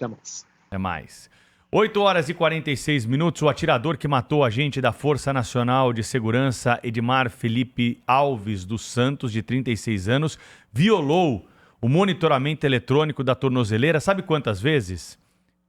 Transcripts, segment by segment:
Até mais. Até mais. 8 horas e 46 minutos, o atirador que matou o agente da Força Nacional de Segurança, Edmar Felipe Alves dos Santos, de 36 anos, violou o monitoramento eletrônico da tornozeleira, sabe quantas vezes?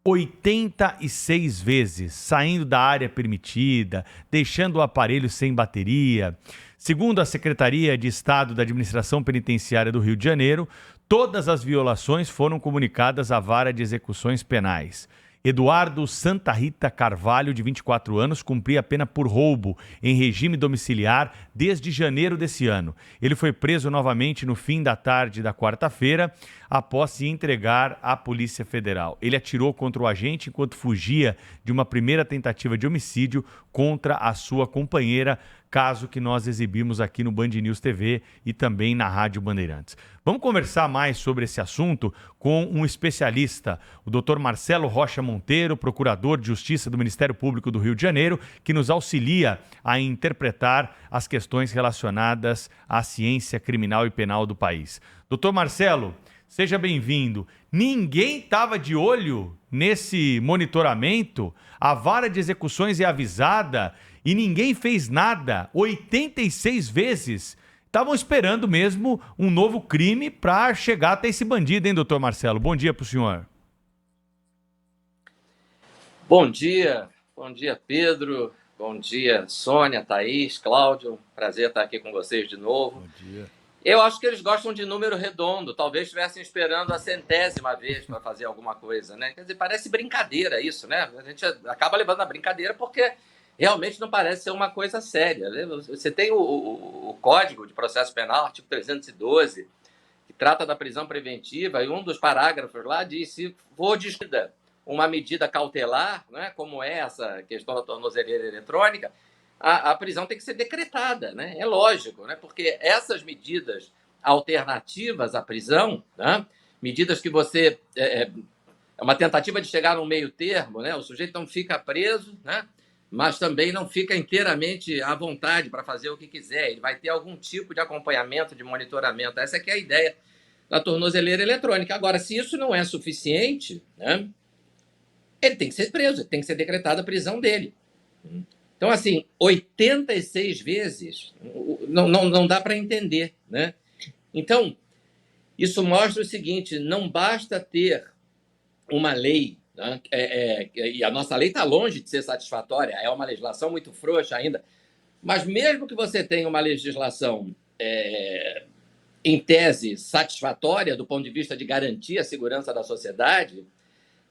86 vezes, saindo da área permitida, deixando o aparelho sem bateria. Segundo a Secretaria de Estado da Administração Penitenciária do Rio de Janeiro, todas as violações foram comunicadas à Vara de Execuções Penais. Eduardo Santa Rita Carvalho, de 24 anos, cumpria a pena por roubo em regime domiciliar desde janeiro desse ano. Ele foi preso novamente no fim da tarde da quarta-feira, após se entregar à Polícia Federal. Ele atirou contra o agente enquanto fugia de uma primeira tentativa de homicídio contra a sua companheira, caso que nós exibimos aqui no Band News TV e também na Rádio Bandeirantes. Vamos conversar mais sobre esse assunto com um especialista, o Dr. Marcelo Rocha Monteiro, procurador de Justiça do Ministério Público do Rio de Janeiro, que nos auxilia a interpretar as questões relacionadas à ciência criminal e penal do país. Dr. Marcelo, seja bem-vindo. Ninguém estava de olho nesse monitoramento? A Vara de Execuções é avisada e ninguém fez nada 86 vezes. Estavam esperando mesmo um novo crime para chegar até esse bandido, hein, doutor Marcelo? Bom dia para o senhor. Bom dia Pedro, bom dia Sônia, Thaís, Cláudio, prazer estar aqui com vocês de novo. Bom dia. Eu acho que eles gostam de número redondo, talvez estivessem esperando a 100ª vez para fazer alguma coisa, né? Quer dizer, parece brincadeira isso, né? A gente acaba levando na brincadeira porque realmente não parece ser uma coisa séria, né? Você tem o Código de Processo Penal, artigo 312, que trata da prisão preventiva, e um dos parágrafos lá diz: se for descumprida uma medida cautelar, né, como é essa questão da tornozeleira eletrônica, a prisão tem que ser decretada, né? É lógico, né? Porque essas medidas alternativas à prisão, né, medidas que você... É uma tentativa de chegar num meio termo, né? O sujeito não fica preso, né, mas também não fica inteiramente à vontade para fazer o que quiser. Ele vai ter algum tipo de acompanhamento, de monitoramento. Essa é que é a ideia da tornozeleira eletrônica. Agora, se isso não é suficiente, né, ele tem que ser preso, tem que ser decretada a prisão dele. Então, assim, 86 vezes não dá para entender, né? Então, isso mostra o seguinte: não basta ter uma lei, né? E a nossa lei está longe de ser satisfatória, é uma legislação muito frouxa ainda, mas mesmo que você tenha uma legislação em tese satisfatória do ponto de vista de garantir a segurança da sociedade,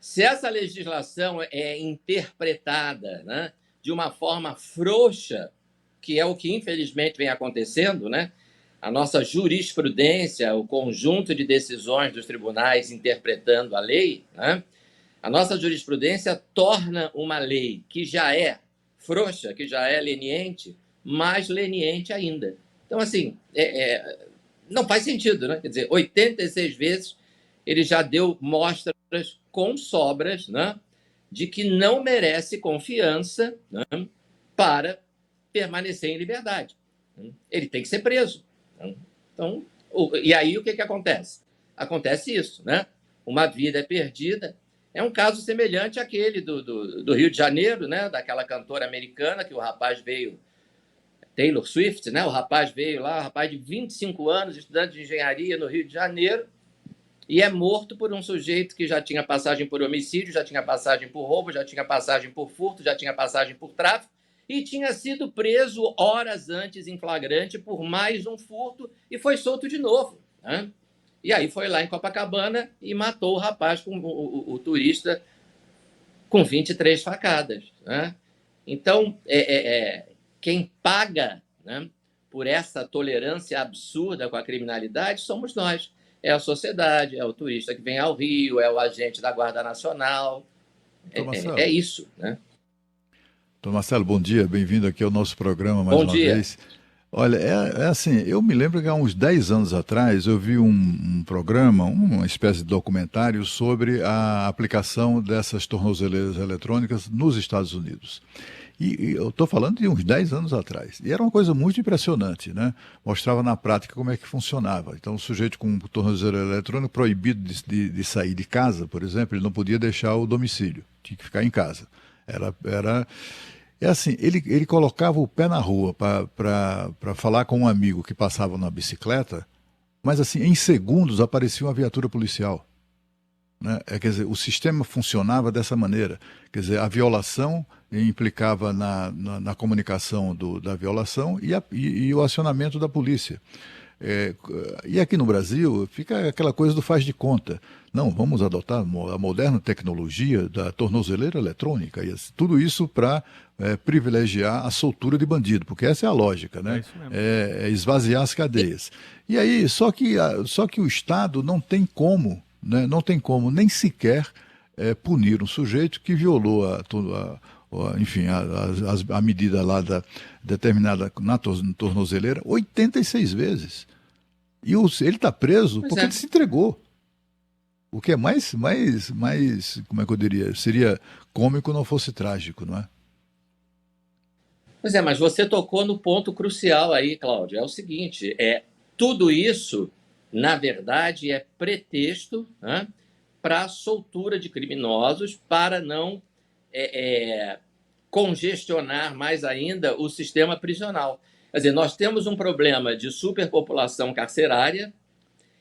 se essa legislação é interpretada, né, de uma forma frouxa, que é o que infelizmente vem acontecendo, né? A nossa jurisprudência, o conjunto de decisões dos tribunais interpretando a lei, né? A nossa jurisprudência torna uma lei que já é frouxa, que já é leniente, mais leniente ainda. Então, assim, não faz sentido, né? Quer dizer, 86 vezes ele já deu mostras com sobras, né, de que não merece confiança, né, para permanecer em liberdade. Ele tem que ser preso. Então, e aí o que acontece? Acontece isso, né? Uma vida é perdida. É um caso semelhante àquele do Rio de Janeiro, né, daquela cantora americana que o rapaz veio, Taylor Swift, né? O rapaz veio lá, um rapaz de 25 anos, estudante de engenharia no Rio de Janeiro, e é morto por um sujeito que já tinha passagem por homicídio, já tinha passagem por roubo, já tinha passagem por furto, já tinha passagem por tráfico, e tinha sido preso horas antes em flagrante por mais um furto e foi solto de novo, né? E aí foi lá em Copacabana e matou o rapaz, o turista, com 23 facadas, né? Então, quem paga, né, por essa tolerância absurda com a criminalidade somos nós. É a sociedade, é o turista que vem ao Rio, é o agente da Guarda Nacional. É isso, né? Doutor Marcelo, bom dia, bem-vindo aqui ao nosso programa mais uma vez. Olha, é assim, eu me lembro que há uns 10 anos atrás eu vi um programa, uma espécie de documentário sobre a aplicação dessas tornozeleiras eletrônicas nos Estados Unidos. E eu estou falando de uns 10 anos atrás. E era uma coisa muito impressionante, né? Mostrava na prática como é que funcionava. Então, o sujeito com tornozeleira eletrônica proibido de sair de casa, por exemplo, ele não podia deixar o domicílio, tinha que ficar em casa. Era é assim, ele colocava o pé na rua para falar com um amigo que passava na bicicleta, mas assim, em segundos aparecia uma viatura policial. Né? Quer dizer, o sistema funcionava dessa maneira. Quer dizer, a violação implicava na comunicação da violação e o acionamento da polícia. É, e aqui no Brasil fica aquela coisa do faz de conta. Não, vamos adotar a moderna tecnologia da tornozeleira eletrônica. E tudo isso para privilegiar a soltura de bandido, porque essa é a lógica, É né? isso mesmo. É esvaziar as cadeias. E aí, só que o Estado não tem como, né? Não tem como nem sequer punir um sujeito que violou enfim, a medida lá determinada na tornozeleira 86 vezes. E ele está preso Pois porque é. ele se entregou. O que é mais, como é que eu diria? Seria cômico não fosse trágico, não é? Pois é, mas você tocou no ponto crucial aí, Cláudio. É o seguinte, tudo isso, na verdade, é pretexto, né, para a soltura de criminosos, para não congestionar mais ainda o sistema prisional. Quer dizer, nós temos um problema de superpopulação carcerária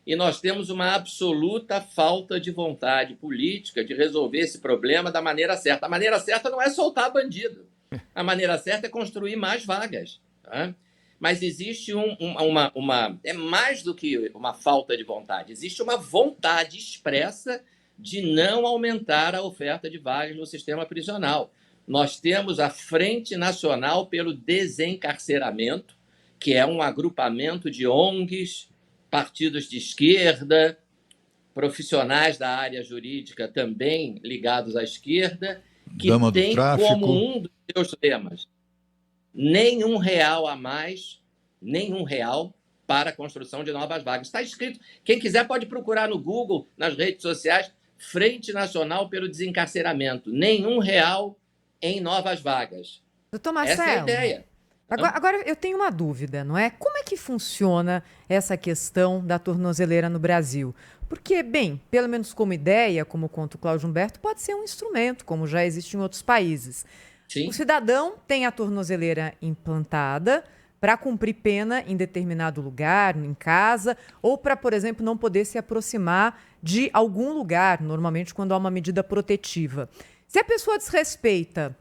e nós temos uma absoluta falta de vontade política de resolver esse problema da maneira certa. A maneira certa não é soltar bandido. A maneira certa é construir mais vagas. Tá? Mas existe é mais do que uma falta de vontade. Existe uma vontade expressa de não aumentar a oferta de vagas no sistema prisional. Nós temos a Frente Nacional pelo Desencarceramento, que é um agrupamento de ONGs, partidos de esquerda, profissionais da área jurídica também ligados à esquerda, que Dama do tem como tráfico. um dos seus temas nenhum real a mais, nenhum real para a construção de novas vagas. Está escrito, quem quiser pode procurar no Google, nas redes sociais, Frente Nacional pelo Desencarceramento, nenhum real em novas vagas. Doutor Essa é a Marcelo, ideia. agora eu tenho uma dúvida, não é? Como é que funciona essa questão da tornozeleira no Brasil? Porque, bem, pelo menos como ideia, como conta o Cláudio Humberto, pode ser um instrumento, como já existe em outros países. O Sim. cidadão tem a tornozeleira implantada para cumprir pena em determinado lugar, em casa, ou para, por exemplo, não poder se aproximar de algum lugar, normalmente quando há uma medida protetiva. Se a pessoa desrespeita,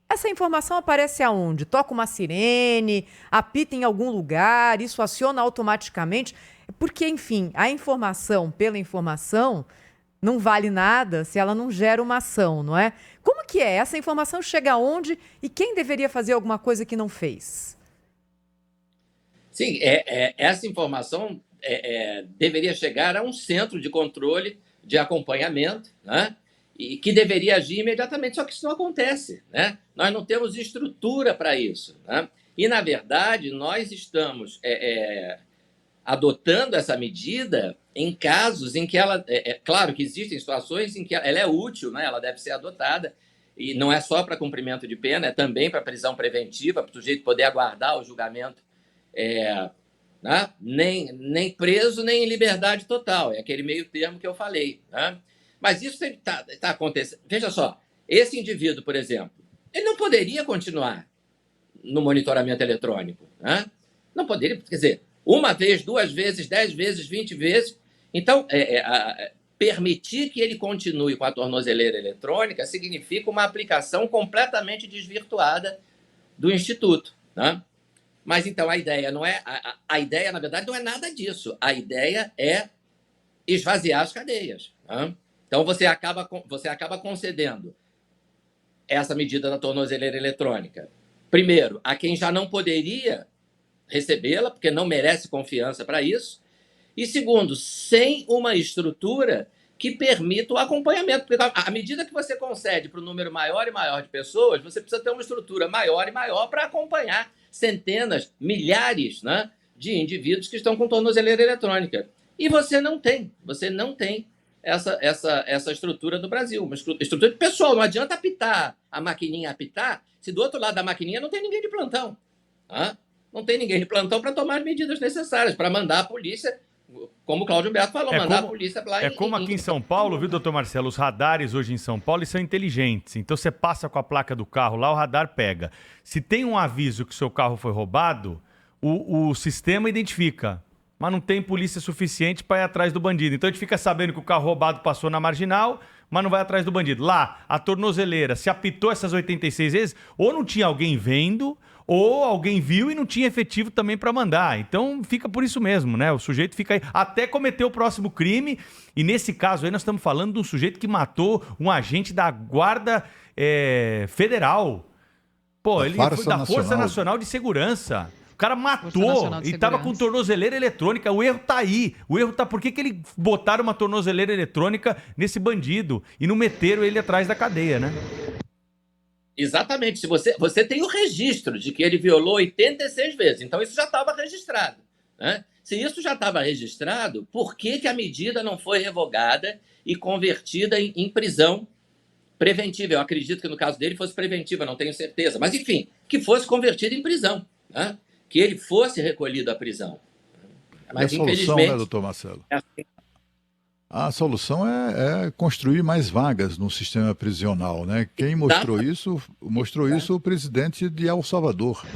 essa informação aparece aonde? Toca uma sirene, apita em algum lugar, isso aciona automaticamente? Porque, enfim, a informação pela informação não vale nada se ela não gera uma ação, não é? Como que é? Essa informação chega aonde e quem deveria fazer alguma coisa que não fez? Sim, essa informação deveria chegar a um centro de controle, de acompanhamento, né? E que deveria agir imediatamente, só que isso não acontece, né? Nós não temos estrutura para isso, né? E, na verdade, nós estamos adotando essa medida em casos em que ela... claro que existem situações em que ela é útil, né? Ela deve ser adotada, e não é só para cumprimento de pena, é também para prisão preventiva, para o sujeito poder aguardar o julgamento, né? Nem preso, nem em liberdade total. É aquele meio termo que eu falei, né? Mas isso está acontecendo. Veja só, esse indivíduo, por exemplo, ele não poderia continuar no monitoramento eletrônico. Né? Não poderia, quer dizer, uma vez, 2 vezes, 10 vezes, 20 vezes. Então, permitir que ele continue com a tornozeleira eletrônica significa uma aplicação completamente desvirtuada do Instituto. Né? Mas, então, a ideia não é... A ideia, na verdade, não é nada disso. A ideia é esvaziar as cadeias. Né? Então, você acaba concedendo essa medida da tornozeleira eletrônica, primeiro, a quem já não poderia recebê-la, porque não merece confiança para isso, e segundo, sem uma estrutura que permita o acompanhamento. Porque à medida que você concede para um número maior e maior de pessoas, você precisa ter uma estrutura maior e maior para acompanhar centenas, milhares, né, de indivíduos que estão com tornozeleira eletrônica. E você não tem essa estrutura no Brasil, uma estrutura de pessoal. Não adianta apitar, a maquininha apitar, se do outro lado da maquininha não tem ninguém de plantão. Tá? Não tem ninguém de plantão para tomar as medidas necessárias, para mandar a polícia, como o Cláudio Humberto falou, mandar a polícia lá. É como aqui em São Paulo, viu, doutor Marcelo? Os radares hoje em São Paulo são inteligentes. Então você passa com a placa do carro lá, o radar pega. Se tem um aviso que o seu carro foi roubado, o sistema identifica. Mas não tem polícia suficiente para ir atrás do bandido. Então a gente fica sabendo que o carro roubado passou na marginal, mas não vai atrás do bandido. Lá, a tornozeleira se apitou essas 86 vezes, ou não tinha alguém vendo, ou alguém viu e não tinha efetivo também para mandar. Então fica por isso mesmo, né? O sujeito fica aí até cometer o próximo crime. E nesse caso aí nós estamos falando de um sujeito que matou um agente da Guarda Federal. Pô, ele foi da Força Nacional de Segurança. O cara matou e estava com tornozeleira eletrônica. O erro tá aí. O erro tá... Por que ele botaram uma tornozeleira eletrônica nesse bandido e não meteram ele atrás da cadeia, né? Exatamente. Se você tem o registro de que ele violou 86 vezes. Então isso já estava registrado. Né? Se isso já estava registrado, por que a medida não foi revogada e convertida em prisão preventiva? Eu acredito que no caso dele fosse preventiva, não tenho certeza. Mas, enfim, que fosse convertida em prisão. Né? Que ele fosse recolhido à prisão. Mas, a solução, né, doutor Marcelo? A solução é construir mais vagas no sistema prisional, né? Quem mostrou isso o presidente de El Salvador,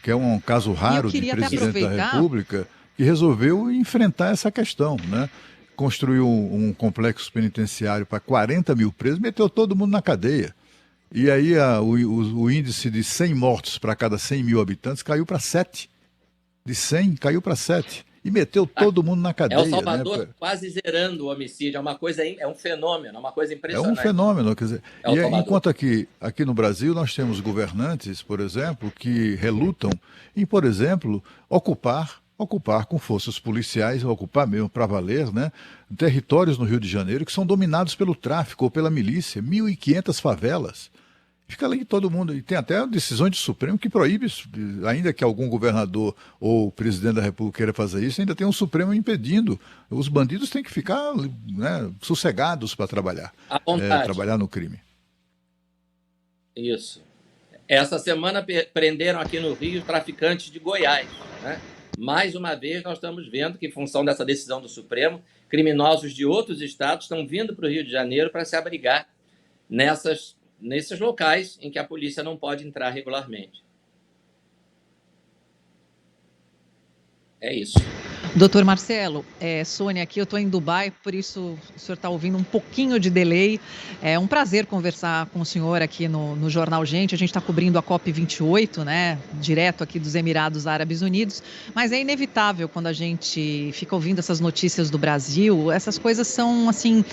que é um caso raro de presidente da República, que resolveu enfrentar essa questão, né? Construiu um complexo penitenciário para 40 mil presos, meteu todo mundo na cadeia. E aí o índice de 100 mortos para cada 100 mil habitantes caiu para 7. De 100 caiu para 7. E meteu todo mundo na cadeia. El Salvador, né? Quase zerando o homicídio. É um fenômeno, é uma coisa impressionante. É um fenômeno, quer dizer. Enquanto aqui no Brasil nós temos governantes, por exemplo, que relutam em, por exemplo, ocupar com forças policiais, ocupar mesmo para valer, né, territórios no Rio de Janeiro que são dominados pelo tráfico ou pela milícia, 1.500 favelas. Fica ali todo mundo. E tem até decisões do Supremo que proíbe, ainda que algum governador ou presidente da República queira fazer isso, ainda tem um Supremo impedindo. Os bandidos têm que ficar, né, sossegados para trabalhar. Trabalhar no crime. Isso. Essa semana prenderam aqui no Rio traficantes de Goiás. Né? Mais uma vez, nós estamos vendo que, em função dessa decisão do Supremo, criminosos de outros estados estão vindo para o Rio de Janeiro para se abrigar nesses locais em que a polícia não pode entrar regularmente. É isso. Doutor Marcelo, Sônia aqui, eu estou em Dubai, por isso o senhor está ouvindo um pouquinho de delay. É um prazer conversar com o senhor aqui no Jornal Gente. A gente está cobrindo a COP28, né, direto aqui dos Emirados Árabes Unidos, mas é inevitável quando a gente fica ouvindo essas notícias do Brasil, essas coisas são assim,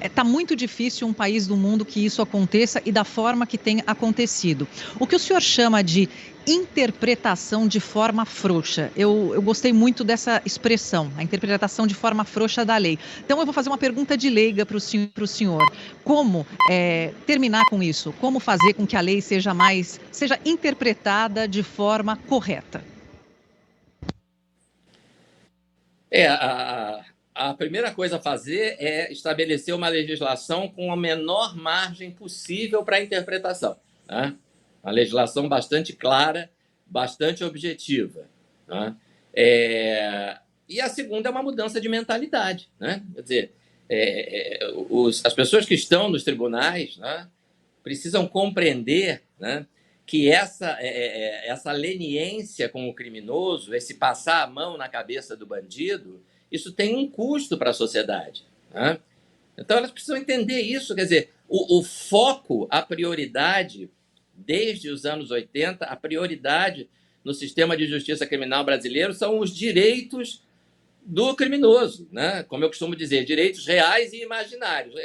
está muito difícil um país do mundo que isso aconteça e da forma que tem acontecido. O que o senhor chama de interpretação de forma frouxa. Eu gostei muito dessa expressão, a interpretação de forma frouxa da lei. Então eu vou fazer uma pergunta de leiga para o senhor. Como terminar com isso? Como fazer com que a lei seja interpretada de forma correta? A primeira coisa a fazer é estabelecer uma legislação com a menor margem possível para a interpretação, né? Uma legislação bastante clara, bastante objetiva. Né? E a segunda é uma mudança de mentalidade. Né? Quer dizer, as pessoas que estão nos tribunais, né, precisam compreender, né, que essa leniência com o criminoso, esse passar a mão na cabeça do bandido, isso tem um custo para a sociedade. Né? Então, elas precisam entender isso. Quer dizer, o foco, a prioridade... Desde os anos 80, a prioridade no sistema de justiça criminal brasileiro são os direitos do criminoso, né? Como eu costumo dizer, direitos reais e imaginários.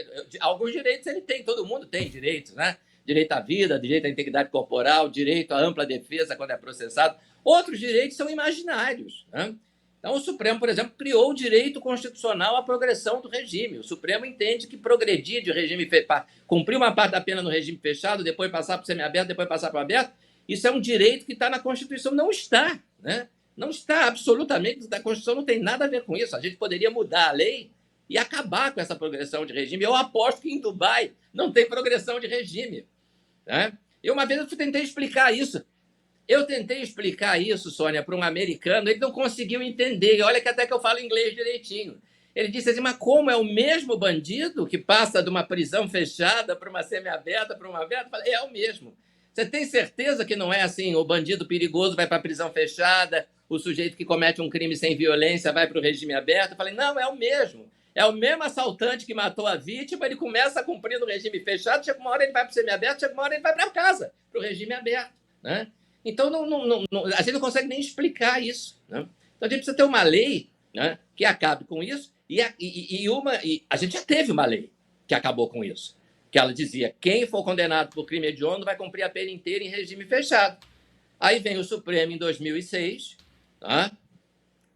Alguns direitos ele tem, todo mundo tem direitos, né? Direito à vida, direito à integridade corporal, direito à ampla defesa quando é processado. Outros direitos são imaginários, né? Então, o Supremo, por exemplo, criou o direito constitucional à progressão do regime. O Supremo entende que progredir de regime cumprir uma parte da pena no regime fechado, depois passar para o semiaberto, depois passar para o aberto, isso é um direito que está na Constituição. Não está, né? Não está, absolutamente. A Constituição não tem nada a ver com isso. A gente poderia mudar a lei e acabar com essa progressão de regime. Eu aposto que em Dubai não tem progressão de regime, né? Eu, uma vez, tentei explicar isso. Sônia, para um americano, ele não conseguiu entender. Olha que até que eu falo inglês direitinho. Ele disse assim, mas como é o mesmo bandido que passa de uma prisão fechada para uma semiaberta, para uma aberta? Eu falei, é o mesmo. Você tem certeza que não é assim? O bandido perigoso vai para a prisão fechada, o sujeito que comete um crime sem violência vai para o regime aberto? Eu falei, não, é o mesmo. É o mesmo assaltante que matou a vítima, ele começa a cumprir no regime fechado, chega uma hora ele vai para o semiaberto, chega uma hora ele vai para casa, para o regime aberto, né? Então, a gente não consegue nem explicar isso, né? Então, a gente precisa ter uma lei, né, que acabe com isso, e a gente já teve uma lei que acabou com isso, que ela dizia, quem for condenado por crime hediondo vai cumprir a pena inteira em regime fechado. Aí vem o Supremo em 2006, tá?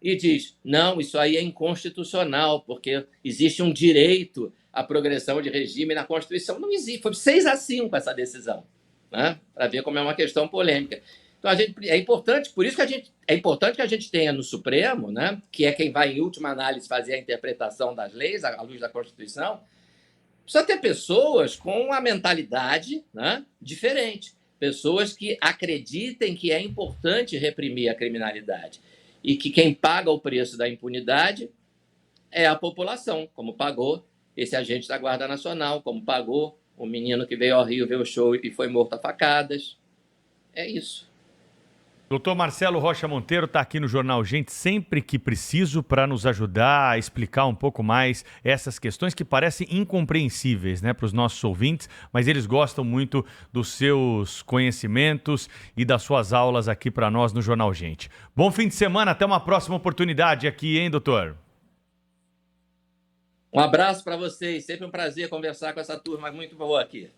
E diz, não, isso aí é inconstitucional, porque existe um direito à progressão de regime na Constituição. Não existe, foi 6-5 essa decisão, né? Para ver como é uma questão polêmica. Então, é importante, por isso que é importante que a gente tenha no Supremo, né, que é quem vai, em última análise, fazer a interpretação das leis à luz da Constituição, precisa ter pessoas com uma mentalidade, né, diferente, pessoas que acreditem que é importante reprimir a criminalidade e que quem paga o preço da impunidade é a população, como pagou esse agente da Guarda Nacional, como pagou o menino que veio ao Rio ver o show e foi morto a facadas. É isso. Doutor Marcelo Rocha Monteiro está aqui no Jornal Gente sempre que preciso para nos ajudar a explicar um pouco mais essas questões que parecem incompreensíveis, né, para os nossos ouvintes, mas eles gostam muito dos seus conhecimentos e das suas aulas aqui para nós no Jornal Gente. Bom fim de semana, até uma próxima oportunidade aqui, hein, doutor? Um abraço para vocês, sempre um prazer conversar com essa turma muito boa aqui.